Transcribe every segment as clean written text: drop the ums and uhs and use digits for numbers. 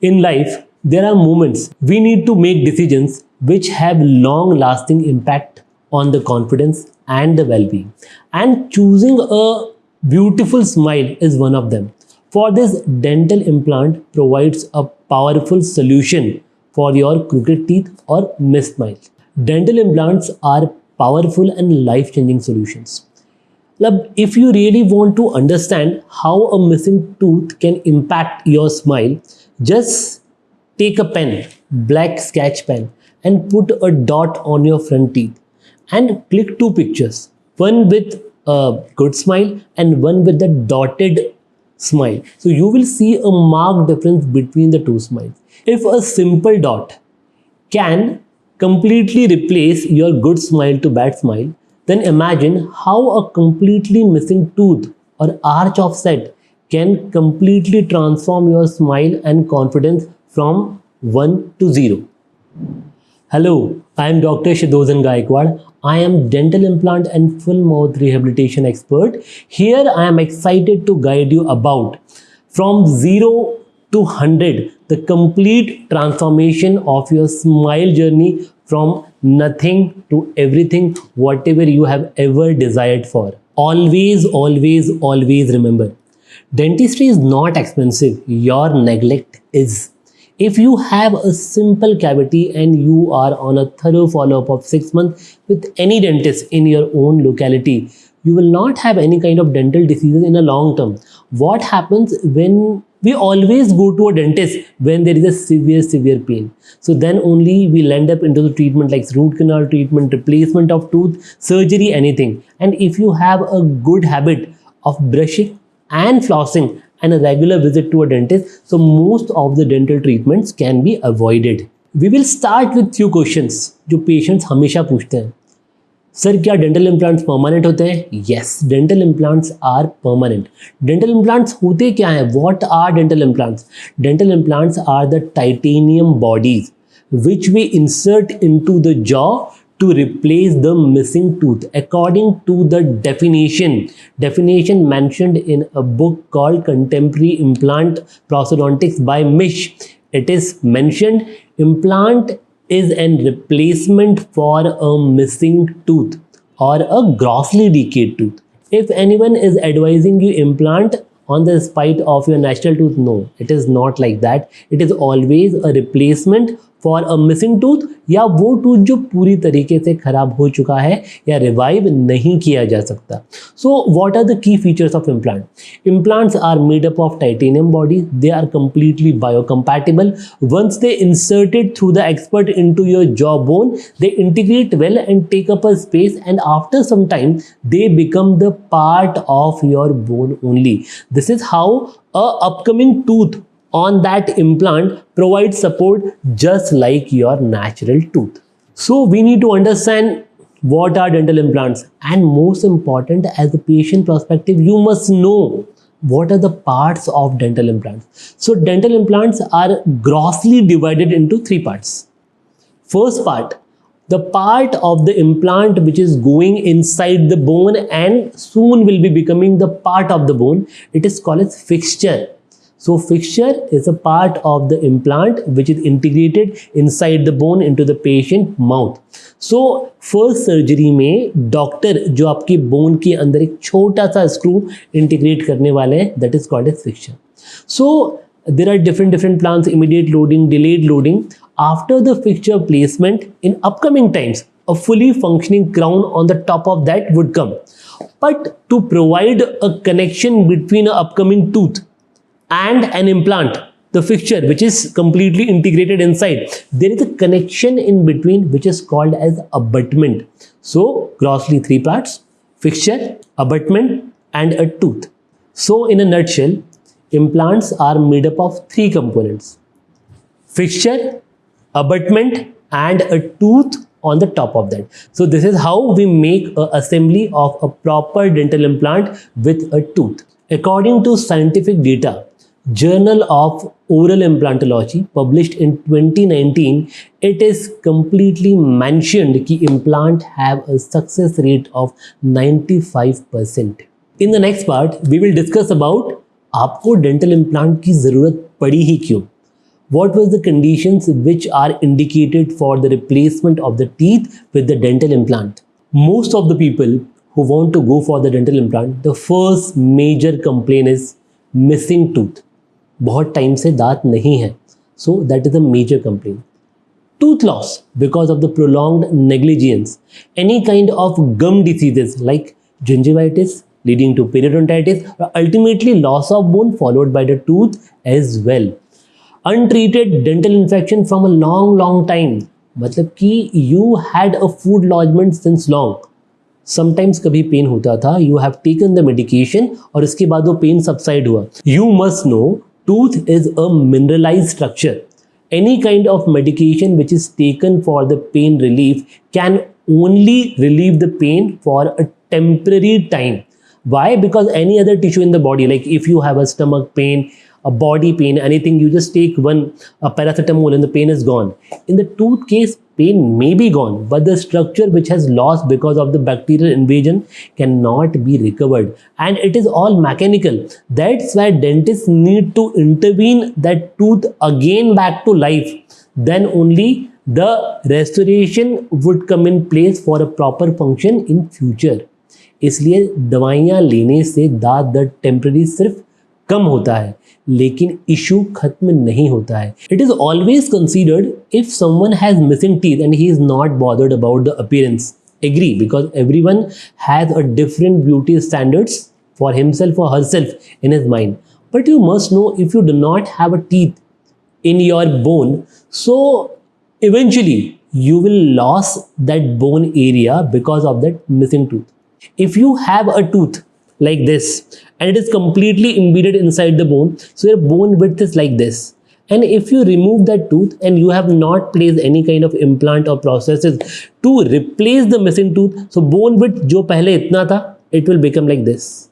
In life, there are moments we need to make decisions which have long lasting impact on the confidence and the well-being. And choosing a beautiful smile is one of them. For this, dental implant provides a powerful solution for your crooked teeth or missed smiles. Dental implants are powerful and life-changing solutions. If you really want to understand how a missing tooth can impact your smile, just take a pen, black sketch pen, and put a dot on your front teeth and click two pictures, one with a good smile and one with the dotted smile. So you will see a marked difference between the two smiles. If a simple dot can completely replace your good smile to bad smile, then imagine how a completely missing tooth or arch of set can completely transform your smile and confidence from 1 to 0. Hello, I am Dr. Shidozan Gaikwad. I am dental implant and full mouth rehabilitation expert. Here I am excited to guide you about from 0 to 100, the complete transformation of your smile journey from nothing to everything, whatever you have ever desired for. Always, always, always remember, dentistry is not expensive. Your neglect is. If you have a simple cavity and you are on a thorough follow-up of 6 months with any dentist in your own locality, you will not have any kind of dental diseases in a long term. What happens when we always go to a dentist when there is a severe pain? So then only we'll end up into the treatment like root canal treatment, replacement of tooth, surgery, anything. And if you have a good habit of brushing and flossing and a regular visit to a dentist, so most of the dental treatments can be avoided. We will start with few questions जो patients हमेशा पूछते हैं. Sir क्या dental implants permanent होते हैं? Yes, dental implants are permanent. Dental implants होते क्या हैं? What are dental implants? Dental implants are the titanium bodies which we insert into the jaw to replace the missing tooth according to the definition mentioned in a book called Contemporary Implant Prosthodontics by Mish. It is mentioned implant is a replacement for a missing tooth or a grossly decayed tooth. If anyone is advising you implant on the spite of your natural tooth, no, it is not like that. It is always a replacement for a missing tooth या वो tooth जो पूरी तरीके से खराब हो चुका है या रिवाइव नहीं किया जा सकता. So what are the key features of implant? Implants are made up of titanium bodies. They are completely biocompatible. Once they inserted through the expert into your jawbone, they integrate well and take up a space, and after some time they become the part of your bone only. This is how a upcoming tooth on that implant provides support just like your natural tooth. So we need to understand what are dental implants, and most important, as a patient perspective, you must know what are the parts of dental implants. So dental implants are grossly divided into 3 parts. First part, the part of the implant which is going inside the bone and soon will be becoming the part of the bone, it is called as fixture. So fixture is a part of the implant which is integrated inside the bone into the patient mouth. So first surgery में doctor जो आपकी bone के अंदर एक छोटा सा screw integrate करने वाले हैं, that is called as fixture. So there are different plans: immediate loading, delayed loading. After the fixture placement, in upcoming times, a fully functioning crown on the top of that would come. But to provide a connection between an upcoming tooth and an implant, the fixture which is completely integrated inside, there is a connection in between which is called as abutment. So grossly 3 parts: fixture, abutment, and a tooth. So in a nutshell, implants are made up of 3 components: fixture, abutment, and a tooth on the top of that. So this is how we make an assembly of a proper dental implant with a tooth. According to scientific data, Journal of Oral Implantology published in 2019, it is completely mentioned कि implant have a success rate of 95%. In the next part, we will discuss about आपको dental implant की ज़रूरत पड़ी ही क्यों. What was the conditions which are indicated for the replacement of the teeth with the dental implant? Most of the people who want to go for the dental implant, the first major complaint is missing tooth. बहुत time से दांत नहीं है, so that is a major complaint. Tooth loss because of the prolonged negligence, any kind of gum diseases like gingivitis leading to periodontitis, or ultimately loss of bone followed by the tooth as well. Untreated dental infection from a long time, मतलब कि you had a food lodgement since long. Sometimes कभी pen होता था, you have taken the medication और इसके बाद वो pen subside हुआ. You must know tooth is a mineralized structure. Any kind of medication which is taken for the pain relief can only relieve the pain for a temporary time. Why? Because any other tissue in the body, like if you have a stomach pain, a body pain, anything, you just take one paracetamol and the pain is gone. In the tooth case, pain may be gone, but the structure which has lost because of the bacterial invasion cannot be recovered, and it is all mechanical. That's why dentists need to intervene that tooth again back to life. Then only the restoration would come in place for a proper function in future. इसलिए दवाइयाँ लेने से दांत दर्द temporary सिर्फ कम होता है, लेकिन इशू खत्म नहीं होता है. It is always considered if someone has missing teeth and he is not bothered about the appearance. Agree, because everyone has a different beauty standards for himself or herself in his mind. But you must know, if you do not have a teeth in your bone, so eventually you will lose that bone area because of that missing tooth. If you have a tooth like this and it is completely embedded inside the bone, so your bone width is like this, and if you remove that tooth and you have not placed any kind of implant or processes to replace the missing tooth, so bone width जो पहले इतना था, it will become like this.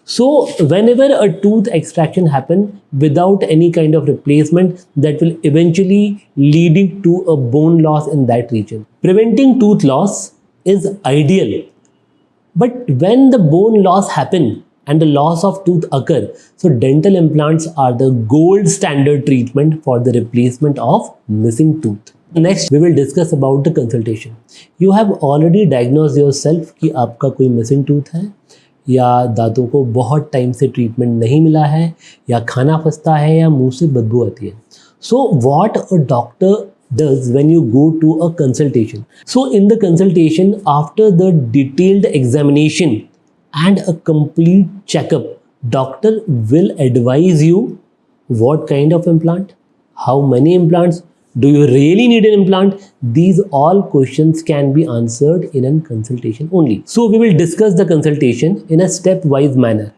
So whenever a tooth extraction happen without any kind of replacement, that will eventually leading to a bone loss in that region. Preventing tooth loss is ideal. But when the bone loss happen and the loss of tooth occur, so dental implants are the gold standard treatment for the replacement of missing tooth. Next, we will discuss about the consultation. You have already diagnosed yourself कि आपका कोई missing tooth है, या दांतों को बहुत time से treatment नहीं मिला है, या खाना फंसता है, या मुंह से बदबू आती है. So what a doctor does when you go to a consultation? So in the consultation, after the detailed examination and a complete checkup, doctor will advise you what kind of implant, how many implants, do you really need an implant. These all questions can be answered in a consultation only. So we will discuss the consultation in a stepwise manner.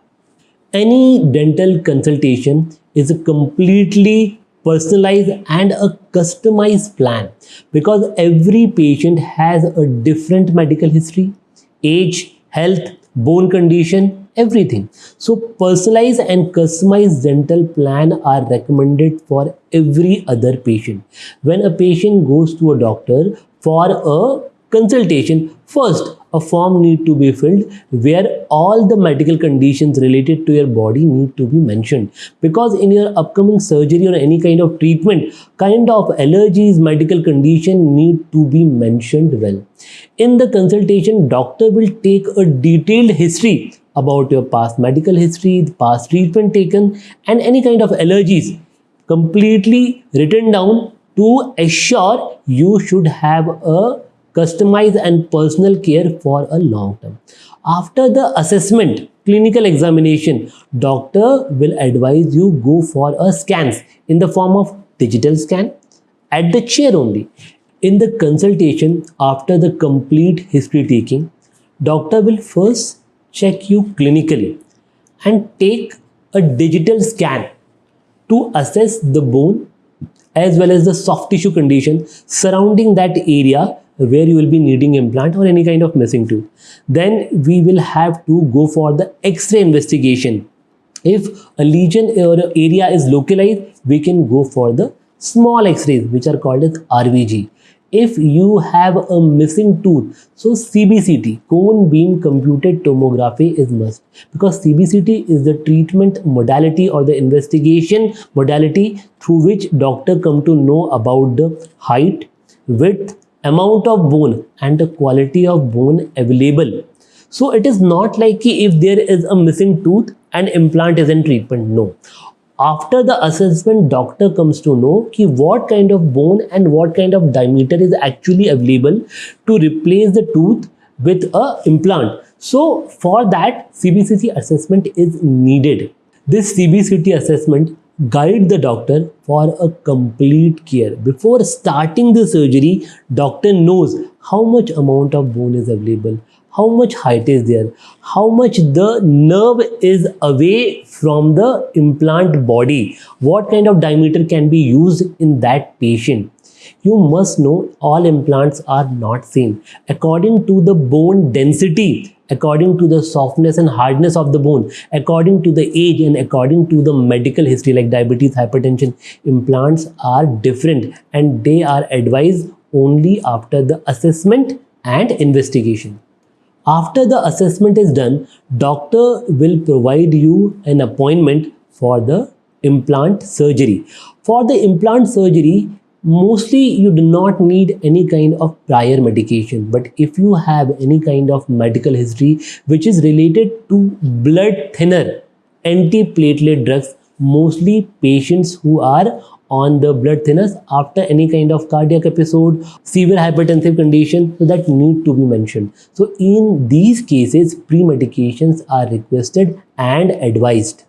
Any dental consultation is a completely personalized and a customized plan, because every patient has a different medical history, age, health, bone condition, everything. So personalized and customized dental plan are recommended for every other patient. When a patient goes to a doctor for a consultation, first a form need to be filled where all the medical conditions related to your body need to be mentioned, because in your upcoming surgery or any kind of treatment, kind of allergies, medical condition need to be mentioned well. In the consultation, doctor will take a detailed history about your past medical history, past treatment taken, and any kind of allergies completely written down to assure you should have a customized and personal care for a long term. After the assessment, clinical examination, doctor will advise you go for a scans in the form of digital scan at the chair only. In the consultation, after the complete history taking, doctor will first check you clinically and take a digital scan to assess the bone as well as the soft tissue condition surrounding that area where you will be needing implant or any kind of missing tooth. Then we will have to go for the X-ray investigation. If a lesion or area is localized, we can go for the small X-rays which are called as RVG. if you have a missing tooth, so CBCT, cone beam computed tomography, is must, because CBCT is the treatment modality or the investigation modality through which doctor come to know about the height, width, amount of bone and the quality of bone available. So it is not like if there is a missing tooth and implant is in treatment. No. After the assessment, doctor comes to know what kind of bone and what kind of diameter is actually available to replace the tooth with a implant. So for that, CBCT assessment is needed. This CBCT assessment guide the doctor for a complete care. Before starting the surgery, doctor knows how much amount of bone is available, how much height is there, how much the nerve is away from the implant body, what kind of diameter can be used in that patient. You must know all implants are not same. According to the bone density, according to the softness and hardness of the bone, according to the age and according to the medical history like diabetes, hypertension, implants are different and they are advised only after the assessment and investigation. After the assessment is done, doctor will provide you an appointment for the implant surgery. For the implant surgery, mostly you do not need any kind of prior medication, but if you have any kind of medical history which is related to blood thinner, antiplatelet drugs, mostly patients who are on the blood thinners after any kind of cardiac episode, severe hypertensive condition, so that need to be mentioned. So in these cases, pre-medications are requested and advised.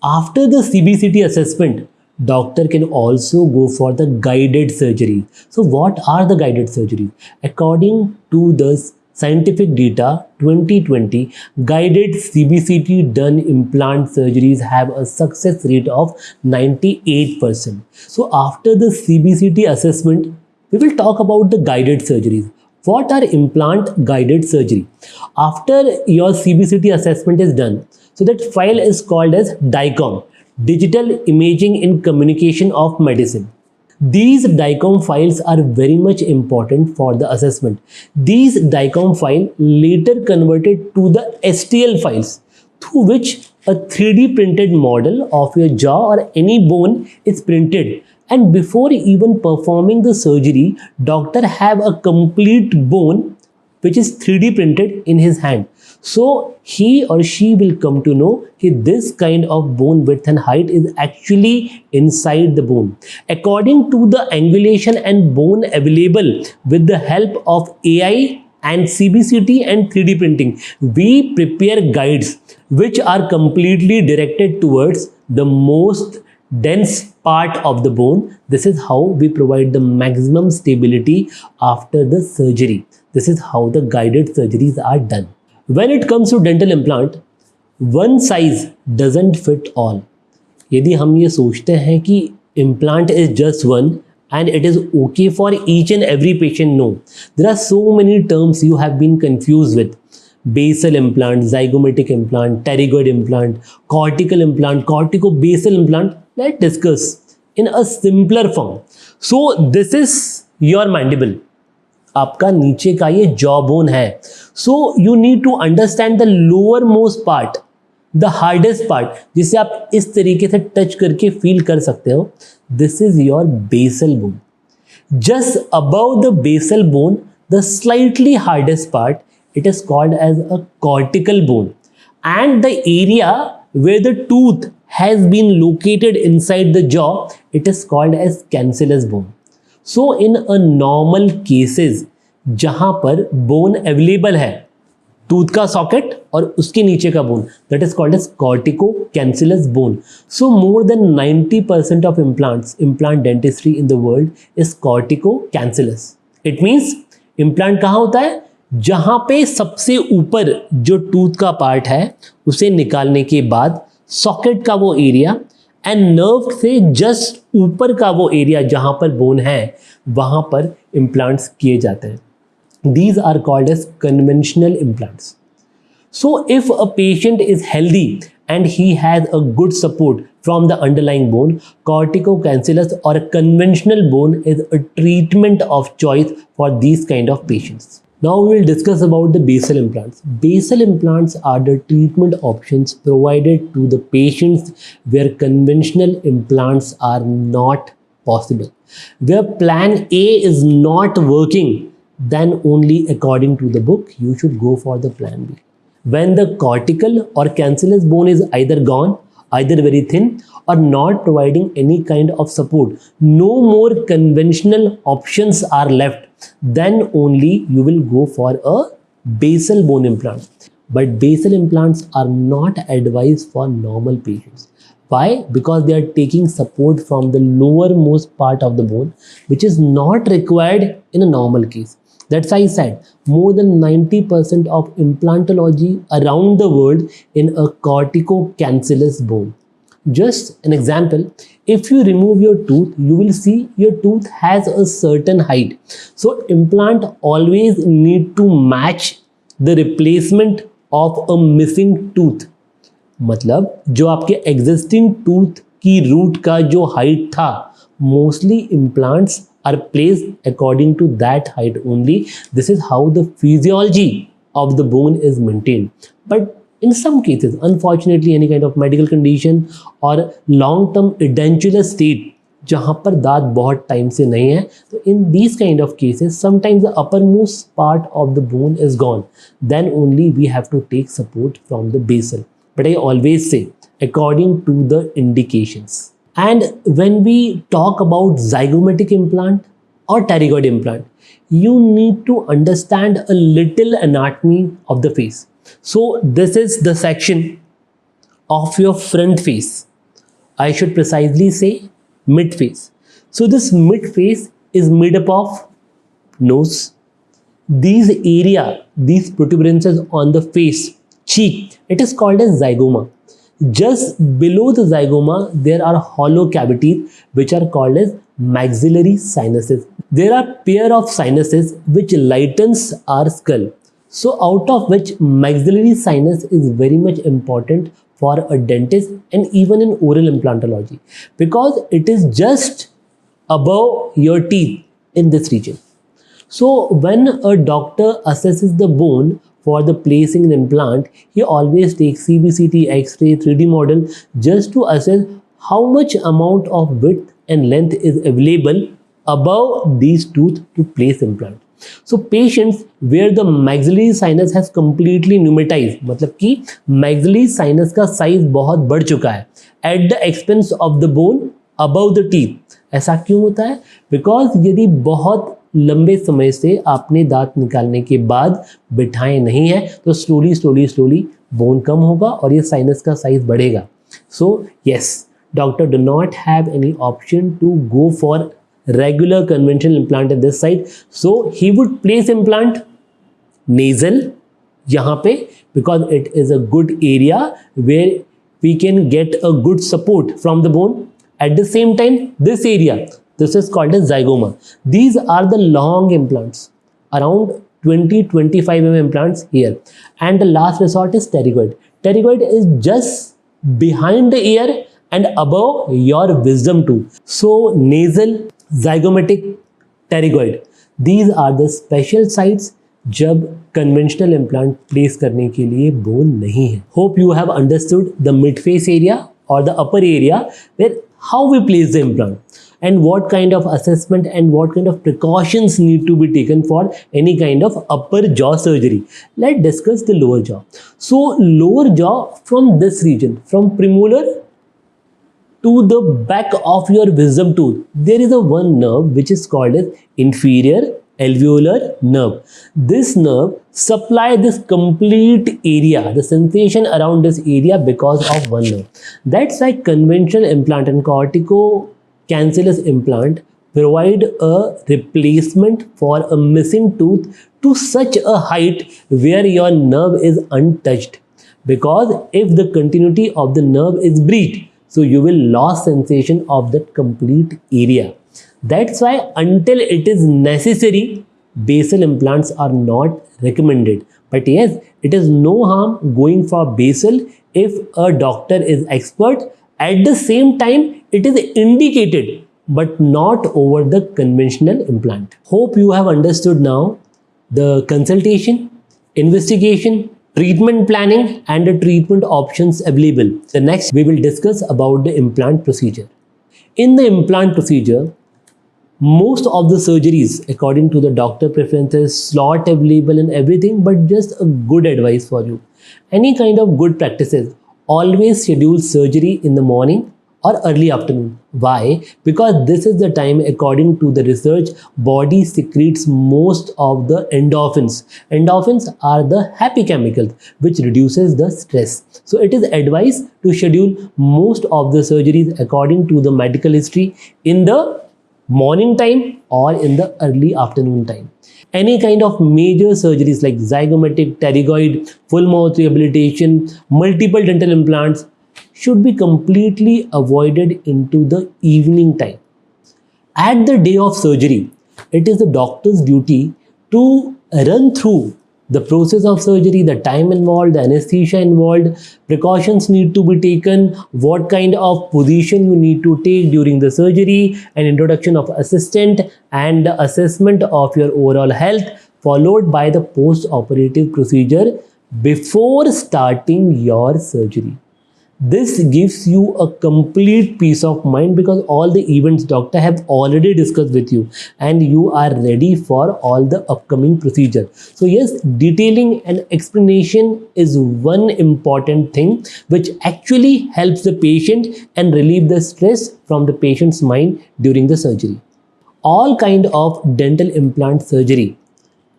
After the CBCT assessment, doctor can also go for the guided surgery. So what are the guided surgeries? According to the scientific data 2020, guided CBCT done implant surgeries have a success rate of 98%. So after the CBCT assessment, we will talk about the guided surgeries. What are implant guided surgery? After your CBCT assessment is done, so that file is called as DICOM, Digital Imaging in Communication of Medicine. These DICOM files are very much important for the assessment. These DICOM files later converted to the STL files, through which a 3D printed model of your jaw or any bone is printed. And before even performing the surgery, doctor have a complete bone which is 3D printed in his hand. So he or she will come to know that this kind of bone width and height is actually inside the bone. According to the angulation and bone available with the help of AI and CBCT and 3D printing, we prepare guides which are completely directed towards the most dense part of the bone. This is how we provide the maximum stability after the surgery. This is how the guided surgeries are done. When it comes to dental implant, one size doesn't fit all. यदि हम ये सोचते हैं कि implant is just one and it is okay for each and every patient, no. There are so many terms you have been confused with. Basal implant, zygomatic implant, pterygoid implant, cortical implant, corticobasal implant. Let's discuss in a simpler form. So this is your mandible. आपका नीचे का ये jaw bone है. So you need to understand the lower most part, the hardest part, जिसे आप इस तरीके से टच करके फील कर सकते हो. This is your basal bone. Just above the basal bone, the slightly hardest part, it is called as a cortical bone, and the area where the tooth has been located inside the jaw, it is called as cancellous bone. So in a normal cases जहां पर bone available है, tooth का socket और उसके नीचे का bone, that is called as cortico-cancellous bone. So more than 90% of implant dentistry in the world is cortico-cancellous. It means implant कहाँ होता है? जहां पे सबसे ऊपर जो टूथ का पार्ट है उसे निकालने के बाद सॉकेट का वो एरिया एंड नर्व से जस्ट ऊपर का वो एरिया जहां पर बोन है वहां पर इम्प्लांट्स किए जाते हैं. These are called as conventional implants. So if a patient is healthy and he has a good support from the underlying bone, corticocancellous or a conventional bone is a treatment of choice for these kind of patients. Now we will discuss about the basal implants. Basal implants are the treatment options provided to the patients where conventional implants are not possible. Where plan A is not working, then only according to the book you should go for the plan B. When the cortical or cancellous bone is either gone, either very thin, or not providing any kind of support, no more conventional options are left, then only you will go for a basal bone implant. But basal implants are not advised for normal patients. Why? Because they are taking support from the lowermost part of the bone, which is not required in a normal case. That's why I said more than 90% of implantology around the world in a corticocancellous bone. Just an example, if you remove your tooth, you will see your tooth has a certain height. So implant always need to match the replacement of a missing tooth. मतलब जो आपके existing tooth की root का जो height था, mostly implants are placed according to that height only. This is how the physiology of the bone is maintained. But in some cases, unfortunately, any kind of medical condition or long-term edentulous state, जहाँ पर दांत बहुत time से नहीं है, तो in these kind of cases, sometimes the uppermost part of the bone is gone. Then only we have to take support from the basal. But I always say, according to the indications. And when we talk about zygomatic implant or pterygoid implant, you need to understand a little anatomy of the face. So this is the section of your front face. I should precisely say mid face. So this mid face is made up of nose. These protuberances on the face, cheek, it is called as zygoma. Just below the zygoma, there are hollow cavities which are called as maxillary sinuses. There are pair of sinuses which lightens our skull. So out of which maxillary sinus is very much important for a dentist and even in oral implantology, because it is just above your teeth in this region. So when a doctor assesses the bone for the placing an implant, he always takes CBCT, X-ray, 3D model just to assess how much amount of width and length is available above these tooth to place implant. So patients where the maxillary sinus has completely pneumatized, मतलब कि maxillary sinus का size बहुत बढ़ चुका है at the expense of the bone above the teeth. ऐसा क्यों होता है? Because यदि बहुत लंबे समय से आपने दांत निकालने के बाद बिठाए नहीं है, तो स्लोली बोन कम होगा और ये साइनस का साइज बढ़ेगा. So yes, doctor do not have any option to go for regular conventional implant at this side. So he would place implant nasal यहाँ पे, because it is a good area where we can get a good support from the bone. At the same time, this area, this is called as zygoma. These are the long implants, around 20-25 mm implants here. And the last resort is pterygoid. Pterygoid is just behind the ear and above your wisdom tooth. So nasal, zygomatic, pterygoid, these are the special sites जब conventional implant place करने के लिए bone नहीं है. Hope you have understood the mid face area or the upper area where how we place the implant and what kind of assessment and what kind of precautions need to be taken for any kind of upper jaw surgery. Let's discuss the lower jaw. So lower jaw, from this region, from premolar to the back of your wisdom tooth, there is a one nerve which is called as inferior alveolar nerve. This nerve supply this complete area, the sensation around this area, because of one nerve. That's why conventional implant and corticocancellous implant provide a replacement for a missing tooth to such a height where your nerve is untouched. Because if the continuity of the nerve is breached, so you will lose sensation of that complete area. That's why until it is necessary, basal implants are not recommended. But yes, it is no harm going for basal if a doctor is expert At the same time, it is indicated but not over the conventional implant. Hope you have understood now the consultation, investigation, treatment planning and the treatment options available. The next we will discuss about the implant procedure. In the implant procedure, most of the surgeries according to the doctor preferences, slot available and everything, but just a good advice for you. Any kind of good practices, always schedule surgery in the morning or early afternoon. Why? Because this is the time, according to the research, body secretes most of the endorphins. Endorphins are the happy chemicals which reduces the stress. So it is advised to schedule most of the surgeries according to the medical history in the morning time or in the early afternoon time. Any kind of major surgeries like zygomatic, pterygoid, full mouth rehabilitation, multiple dental implants should be completely avoided into the evening time. At the day of surgery, it is the doctor's duty to run through the process of surgery, the time involved, the anesthesia involved, precautions need to be taken, what kind of position you need to take during the surgery, an introduction of assistant and the assessment of your overall health, followed by the post-operative procedure before starting your surgery. This gives you a complete peace of mind because all the events doctor have already discussed with you and you are ready for all the upcoming procedure. So yes, detailing and explanation is one important thing which actually helps the patient and relieve the stress from the patient's mind during the surgery. All kind of dental implant surgery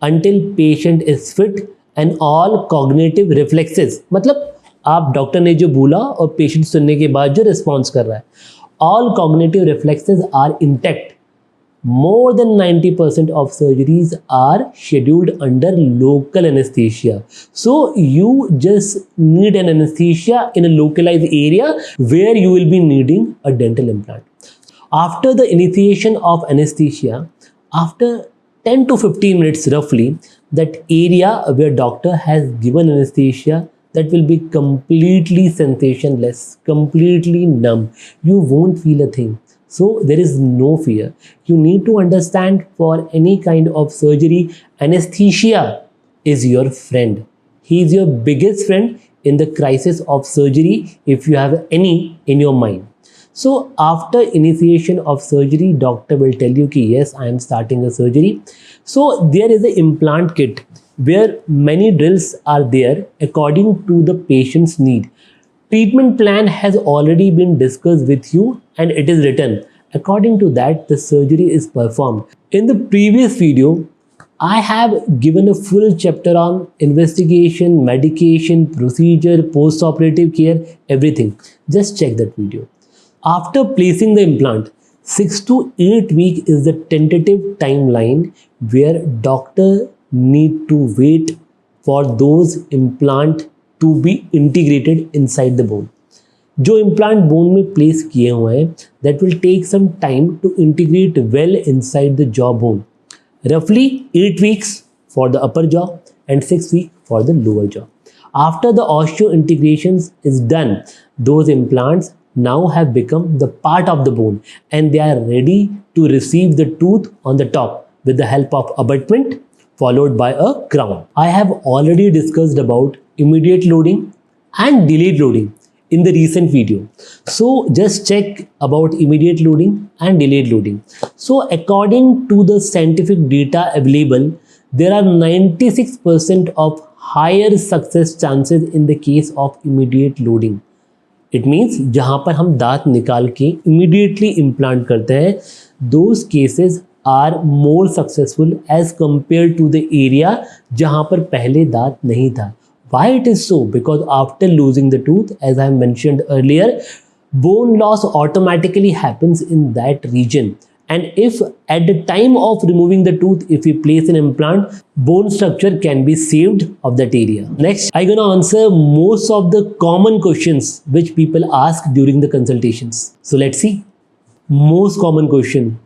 until patient is fit and all cognitive reflexes, मतलब आप doctor ने जो बोला और patient सुनने के बाद जो रिस्पॉन्स कर रहा है, all cognitive reflexes are intact. More than 90% of surgeries are scheduled under local anesthesia. So you just need an anesthesia in a localized area where you will be needing a dental implant. After the initiation of anesthesia, after 10 to 15 minutes roughly, that area where doctor has given anesthesia, that will be completely sensationless, completely numb. You won't feel a thing. So there is no fear. You need to understand, for any kind of surgery, anesthesia is your friend. He is your biggest friend in the crisis of surgery if you have any in your mind. So after initiation of surgery, doctor will tell you ki yes, I am starting a surgery. So there is an implant kit where many drills are there according to the patient's need. Treatment plan has already been discussed with you and it is written. According to that, the surgery is performed. In the previous video, I have given a full chapter on investigation, medication, procedure, post-operative care, everything. Just check that video. After placing the implant, 6 to 8 weeks is the tentative timeline where doctor need to wait for those implant to be integrated inside the bone. जो implant bone में place किए हुए हैं, that will take some time to integrate well inside the jawbone. Roughly 8 weeks for the upper jaw and 6 weeks for the lower jaw. After the osteo integrations is done, those implants now have become the part of the bone and they are ready to receive the tooth on the top with the help of abutment followed by a crown. I have already discussed about immediate loading and delayed loading in the recent video. So just check about immediate loading and delayed loading. So according to the scientific data available, there are 96% of higher success chances in the case of immediate loading. It means जहाँ पर हम दांत निकाल के immediately implant करते हैं, those cases are more successful as compared to the area जहाँ पर पहले दांत नहीं था. Why it is so? Because after losing the tooth, as I mentioned earlier, bone loss automatically happens in that region. And if at the time of removing the tooth, if we place an implant, bone structure can be saved of that area. Next, I'm gonna answer most of the common questions which people ask during the consultations. So let's see. Most common question.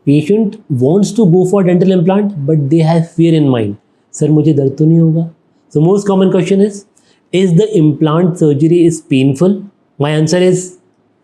Patient wants to go for dental implant, but they have fear in mind. Sir, मुझे दर्द तो नहीं होगा? So most common question is the implant surgery is painful? My answer is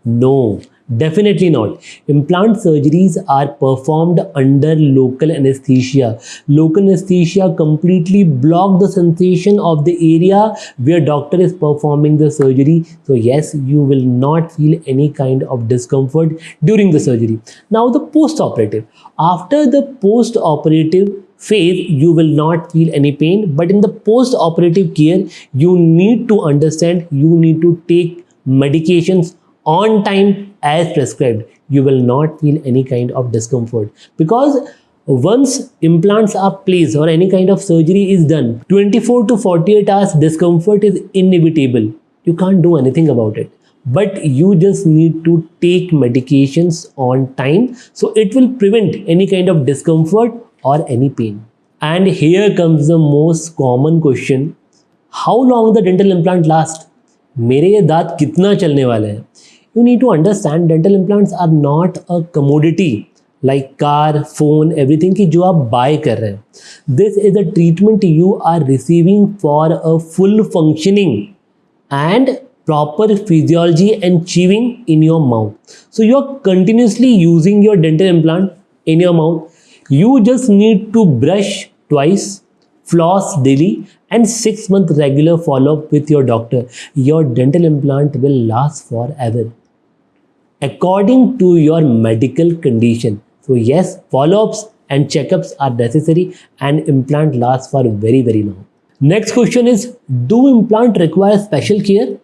No, definitely not. Implant surgeries are performed under local anesthesia. Local anesthesia completely block the sensation of the area where doctor is performing the surgery. So yes, you will not feel any kind of discomfort during the surgery. Now the post-operative. After the post-operative phase, you will not feel any pain, but in the post-operative care, you need to understand, you need to take medications on time as prescribed. You will not feel any kind of discomfort, because once implants are placed or any kind of surgery is done, 24 to 48 hours discomfort is inevitable. You can't do anything about it, but you just need to take medications on time, so it will prevent any kind of discomfort or any pain. And here comes the most common question: how long the dental implant last? मेरे ये दांत कितना चलने वाले हैं? You need to understand, dental implants are not a commodity like car, phone, everything कि जो आप buy कर रहे हैं. This is a treatment you are receiving for a full functioning and proper physiology and chewing in your mouth. So you are continuously using your dental implant in your mouth. You just need to brush twice, floss daily, and 6 month regular follow-up with your doctor. Your dental implant will last forever according to your medical condition. So yes, follow-ups and checkups are necessary, and implant lasts for very, very long. Next question is, do implant require special care?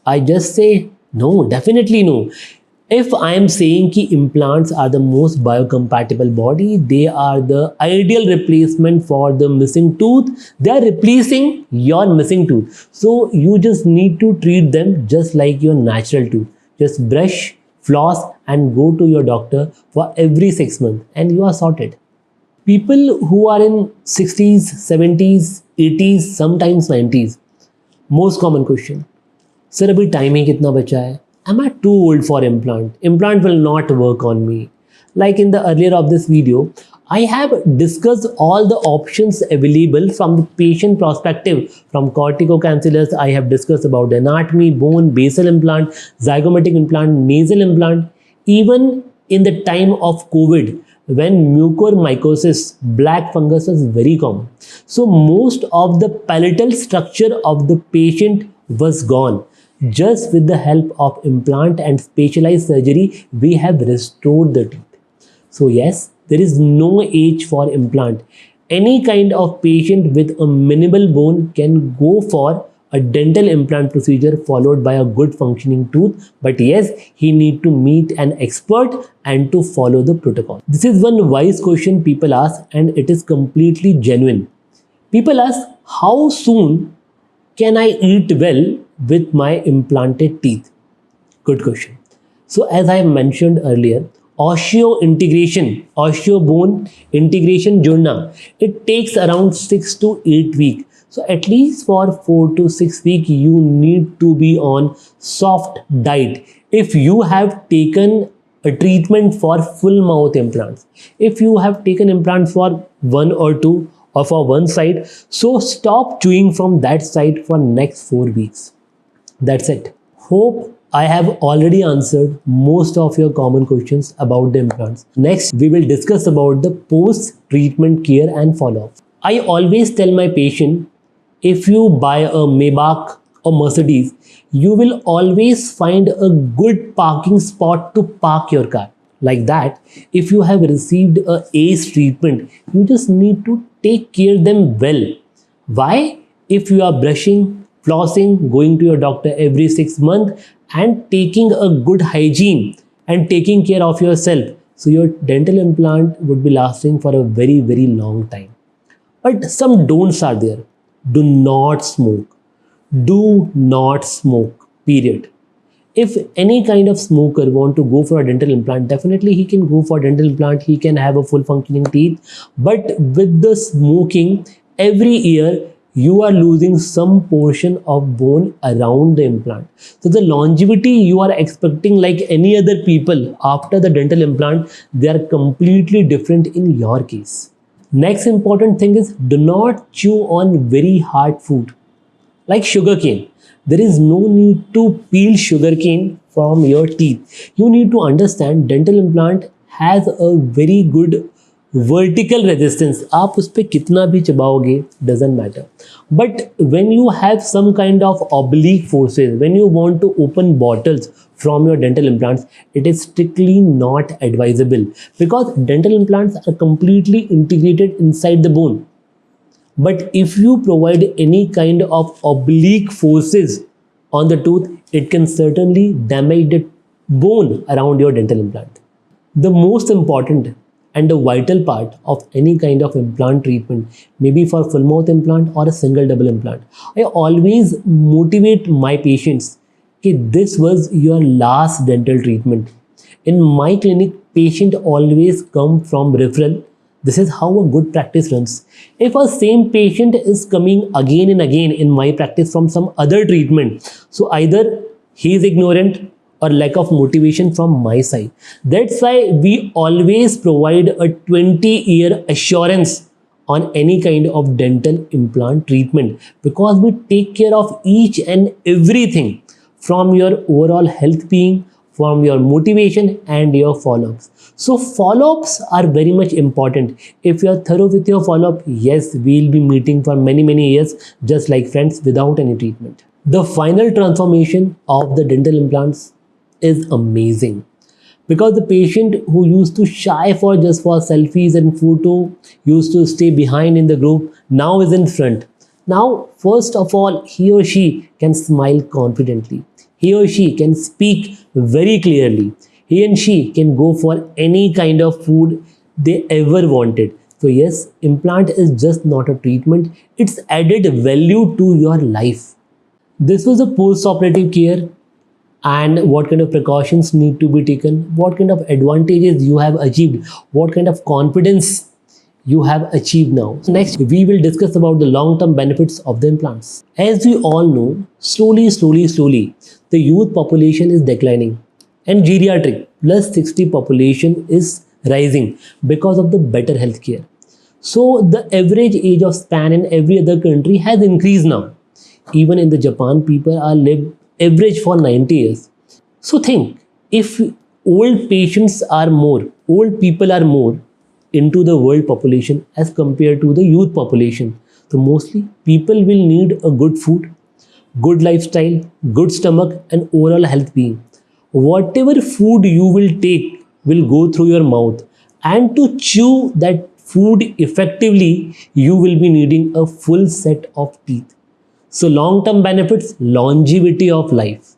I just say no, definitely no. If I am saying कि implants are the most biocompatible body, they are the ideal replacement for the missing tooth. They are replacing your missing tooth. So you just need to treat them just like your natural tooth. Just brush, floss, and go to your doctor for every 6 months, and you are sorted. People who are in 60s, 70s, 80s, sometimes 90s, most common question: sir, abhi time hi kitna bacha hai? Am I too old for implant? Implant will not work on me. Like in the earlier of this video, I have discussed all the options available from the patient perspective. From corticocancellous, I have discussed about anatomy, bone, basal implant, zygomatic implant, nasal implant. Even in the time of COVID, when mucormycosis, black fungus was very common. So most of the palatal structure of the patient was gone. Just with the help of implant and specialized surgery, we have restored the teeth. So yes, there is no age for implant. Any kind of patient with a minimal bone can go for a dental implant procedure followed by a good functioning tooth. But yes, he need to meet an expert and to follow the protocol. This is one wise question people ask, and it is completely genuine. People ask, how soon can I eat well with my implanted teeth? Good question. So as I mentioned earlier, osseointegration, osseo-bone integration jodna, it takes around 6 to 8 weeks. So at least for 4 to 6 weeks, you need to be on soft diet. If you have taken a treatment for full mouth implants, if you have taken implants for 1 or 2 or for one side, so stop chewing from that side for next 4 weeks. That's it. Hope I have already answered most of your common questions about the implants. Next, we will discuss about the post-treatment care and follow-up. I always tell my patient, if you buy a Maybach or Mercedes, you will always find a good parking spot to park your car. Like that, if you have received a ACE treatment, you just need to take care of them well. Why? If you are brushing, flossing, going to your doctor every 6 months, and taking a good hygiene and taking care of yourself, so your dental implant would be lasting for a very, very long time. But some don'ts are there. Do not smoke. Do not smoke, period. If any kind of smoker want to go for a dental implant, definitely he can go for dental implant, he can have a full functioning teeth. But with the smoking, every year you are losing some portion of bone around the implant. So the longevity you are expecting like any other people after the dental implant, they are completely different in your case. Next important thing is, do not chew on very hard food like sugarcane. There is no need to peel sugarcane from your teeth. You need to understand dental implant has a very good vertical resistance. आप उस पे कितना भी चबाओगे doesn't matter. But when you have some kind of oblique forces, when you want to open bottles from your dental implants, it is strictly not advisable because dental implants are completely integrated inside the bone. But if you provide any kind of oblique forces on the tooth, it can certainly damage the bone around your dental implant. The most important and the vital part of any kind of implant treatment, maybe for full mouth implant or a single double implant, I always motivate my patients that this was your last dental treatment. In my clinic, patient always come from referral. This is how a good practice runs. If a same patient is coming again and again in my practice from some other treatment, so either he is ignorant or lack of motivation from my side. That's why we always provide a 20-year assurance on any kind of dental implant treatment because we take care of each and everything from your overall health being, from your motivation and your follow-ups. So follow-ups are very much important. If you are thorough with your follow-up, yes, we'll be meeting for many years just like friends without any treatment. The final transformation of the dental implants is amazing because the patient who used to shy for just for selfies and photo, used to stay behind in the group, now is in front. Now, first of all, he or she can smile confidently. He or she can speak very clearly. He and she can go for any kind of food they ever wanted. So yes, implant is just not a treatment, it's added value to your life. This was a post-operative care and what kind of precautions need to be taken, what kind of advantages you have achieved, what kind of confidence you have achieved now. Next, we will discuss about the long-term benefits of the implants. As we all know, slowly, the youth population is declining and geriatric plus 60 population is rising because of the better healthcare. So the average age of span in every other country has increased now. Even in the Japan, people are live average for 90 years. So think, if old people are more into the world population as compared to the youth population, so mostly people will need a good food, good lifestyle, good stomach and overall health being. Whatever food you will take will go through your mouth, and to chew that food effectively, you will be needing a full set of teeth. So long-term benefits, longevity of life.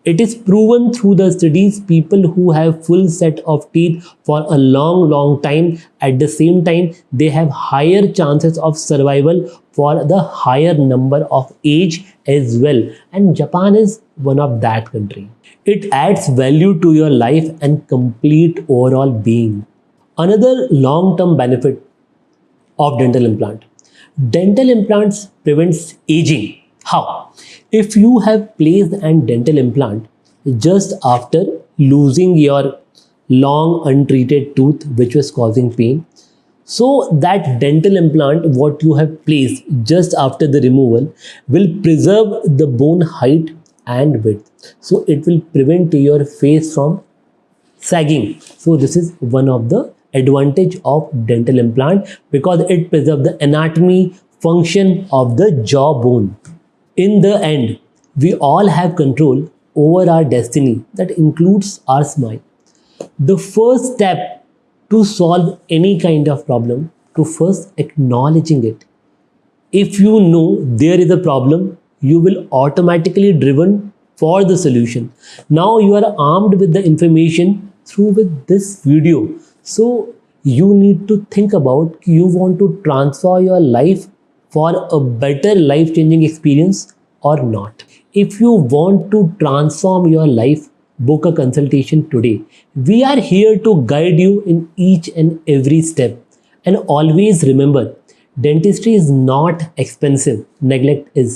It is proven through the studies, people who have full set of teeth for a long time, at the same time, they have higher chances of survival for the higher number of age as well. And Japan is one of that country. It adds value to your life and complete overall being. Another long-term benefit of dental implant. Dental implants prevents aging. How? If you have placed an dental implant just after losing your long untreated tooth which was causing pain, so that dental implant what you have placed just after the removal will preserve the bone height and width. So it will prevent your face from sagging. So this is one of the advantage of dental implant because it preserves the anatomy function of the jawbone. In the end, we all have control over our destiny that includes our smile. The first step to solve any kind of problem to first acknowledging it. If you know there is a problem, you will automatically driven for the solution. Now you are armed with the information through with this video. So you need to think about you want to transfer your life for a better life-changing experience or not. If you want to transform your life, book a consultation today. We are here to guide you in each and every step. And always remember, dentistry is not expensive, neglect is.